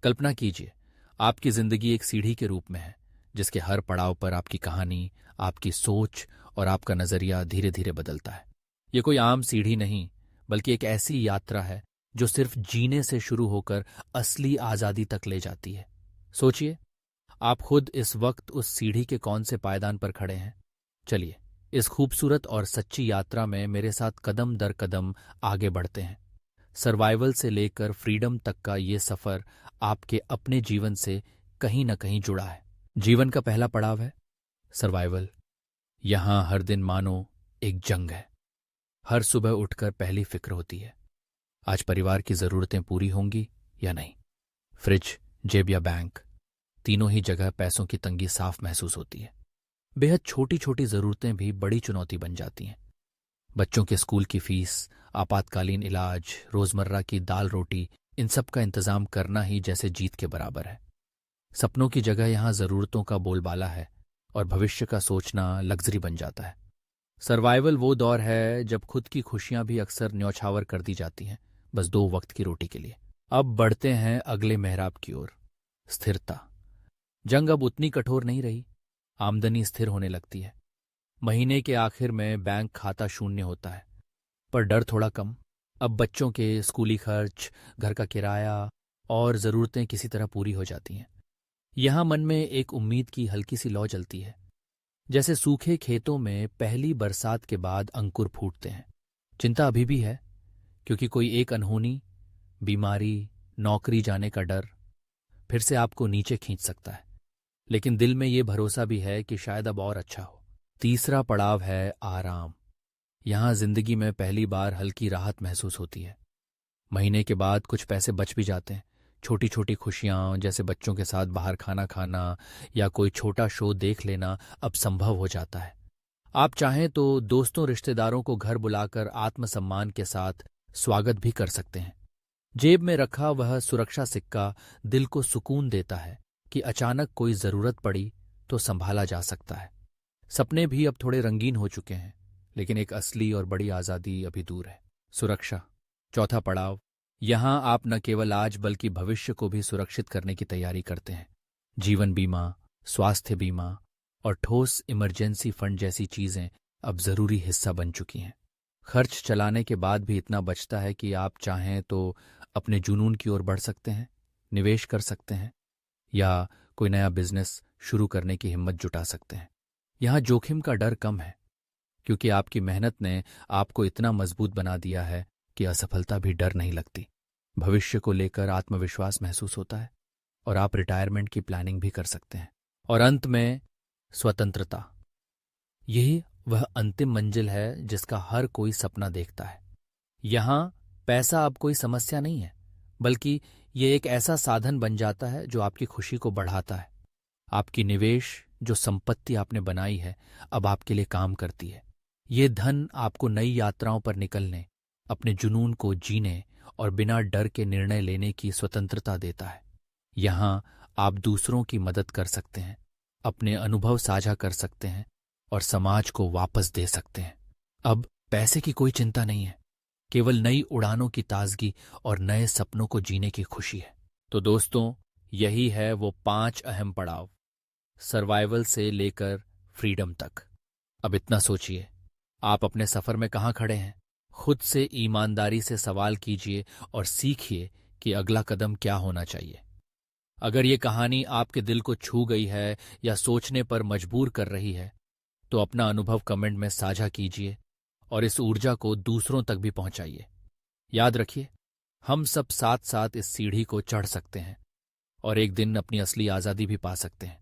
कल्पना कीजिए, आपकी जिंदगी एक सीढ़ी के रूप में है, जिसके हर पड़ाव पर आपकी कहानी, आपकी सोच और आपका नजरिया धीरे धीरे बदलता है। ये कोई आम सीढ़ी नहीं, बल्कि एक ऐसी यात्रा है जो सिर्फ जीने से शुरू होकर असली आजादी तक ले जाती है। सोचिए, आप खुद इस वक्त उस सीढ़ी के कौन से पायदान पर खड़े हैं। चलिए, इस खूबसूरत और सच्ची यात्रा में मेरे साथ कदम दर कदम आगे बढ़ते हैं। सर्वाइवल से लेकर फ्रीडम तक का ये सफर आपके अपने जीवन से कहीं न कहीं जुड़ा है। जीवन का पहला पड़ाव है सर्वाइवल। यहां हर दिन मानो एक जंग है। हर सुबह उठकर पहली फिक्र होती है, आज परिवार की जरूरतें पूरी होंगी या नहीं। फ्रिज, जेब या बैंक, तीनों ही जगह पैसों की तंगी साफ महसूस होती है। बेहद छोटी छोटी जरूरतें भी बड़ी चुनौती बन जाती हैं। बच्चों के स्कूल की फीस, आपातकालीन इलाज, रोजमर्रा की दाल रोटी, इन सब का इंतजाम करना ही जैसे जीत के बराबर है। सपनों की जगह यहां जरूरतों का बोलबाला है और भविष्य का सोचना लग्जरी बन जाता है। सर्वाइवल वो दौर है जब खुद की खुशियां भी अक्सर न्यौछावर कर दी जाती हैं, बस 2 वक्त की रोटी के लिए। अब बढ़ते हैं अगले मेहराब की ओर, स्थिरता। जंग अब उतनी कठोर नहीं रही। आमदनी स्थिर होने लगती है। महीने के आखिर में बैंक खाता शून्य होता है, पर डर थोड़ा कम। अब बच्चों के स्कूली खर्च, घर का किराया और जरूरतें किसी तरह पूरी हो जाती हैं। यहां मन में एक उम्मीद की हल्की सी लौ जलती है, जैसे सूखे खेतों में पहली बरसात के बाद अंकुर फूटते हैं। चिंता अभी भी है, क्योंकि कोई एक अनहोनी, बीमारी, नौकरी जाने का डर फिर से आपको नीचे खींच सकता है। लेकिन दिल में ये भरोसा भी है कि शायद अब और अच्छा हो। तीसरा पड़ाव है आराम। यहां जिंदगी में पहली बार हल्की राहत महसूस होती है। महीने के बाद कुछ पैसे बच भी जाते हैं। छोटी छोटी खुशियां, जैसे बच्चों के साथ बाहर खाना खाना या कोई छोटा शो देख लेना, अब संभव हो जाता है। आप चाहें तो दोस्तों रिश्तेदारों को घर बुलाकर आत्मसम्मान के साथ स्वागत भी कर सकते हैं। जेब में रखा वह सुरक्षा सिक्का दिल को सुकून देता है कि अचानक कोई जरूरत पड़ी तो संभाला जा सकता है। सपने भी अब थोड़े रंगीन हो चुके हैं, लेकिन एक असली और बड़ी आजादी अभी दूर है। सुरक्षा, चौथा पड़ाव। यहां आप न केवल आज बल्कि भविष्य को भी सुरक्षित करने की तैयारी करते हैं। जीवन बीमा, स्वास्थ्य बीमा और ठोस इमरजेंसी फंड जैसी चीजें अब जरूरी हिस्सा बन चुकी हैं। खर्च चलाने के बाद भी इतना बचता है कि आप चाहें तो अपने जुनून की ओर बढ़ सकते हैं, निवेश कर सकते हैं या कोई नया बिजनेस शुरू करने की हिम्मत जुटा सकते हैं। यहां जोखिम का डर कम है, क्योंकि आपकी मेहनत ने आपको इतना मजबूत बना दिया है कि असफलता भी डर नहीं लगती। भविष्य को लेकर आत्मविश्वास महसूस होता है और आप रिटायरमेंट की प्लानिंग भी कर सकते हैं। और अंत में स्वतंत्रता। यही वह अंतिम मंजिल है जिसका हर कोई सपना देखता है। यहां पैसा अब कोई समस्या नहीं है, बल्कि ये एक ऐसा साधन बन जाता है जो आपकी खुशी को बढ़ाता है। आपकी निवेश, जो संपत्ति आपने बनाई है, अब आपके लिए काम करती है। ये धन आपको नई यात्राओं पर निकलने, अपने जुनून को जीने और बिना डर के निर्णय लेने की स्वतंत्रता देता है। यहां आप दूसरों की मदद कर सकते हैं, अपने अनुभव साझा कर सकते हैं और समाज को वापस दे सकते हैं। अब पैसे की कोई चिंता नहीं है, केवल नई उड़ानों की ताजगी और नए सपनों को जीने की खुशी है। तो दोस्तों, यही है वो 5 अहम पड़ाव, सर्वाइवल से लेकर फ्रीडम तक। अब इतना सोचिए, आप अपने सफर में कहाँ खड़े हैं। खुद से ईमानदारी से सवाल कीजिए और सीखिए कि अगला कदम क्या होना चाहिए। अगर ये कहानी आपके दिल को छू गई है या सोचने पर मजबूर कर रही है, तो अपना अनुभव कमेंट में साझा कीजिए और इस ऊर्जा को दूसरों तक भी पहुंचाइए। याद रखिए, हम सब साथ साथ इस सीढ़ी को चढ़ सकते हैं और एक दिन अपनी असली आजादी भी पा सकते हैं।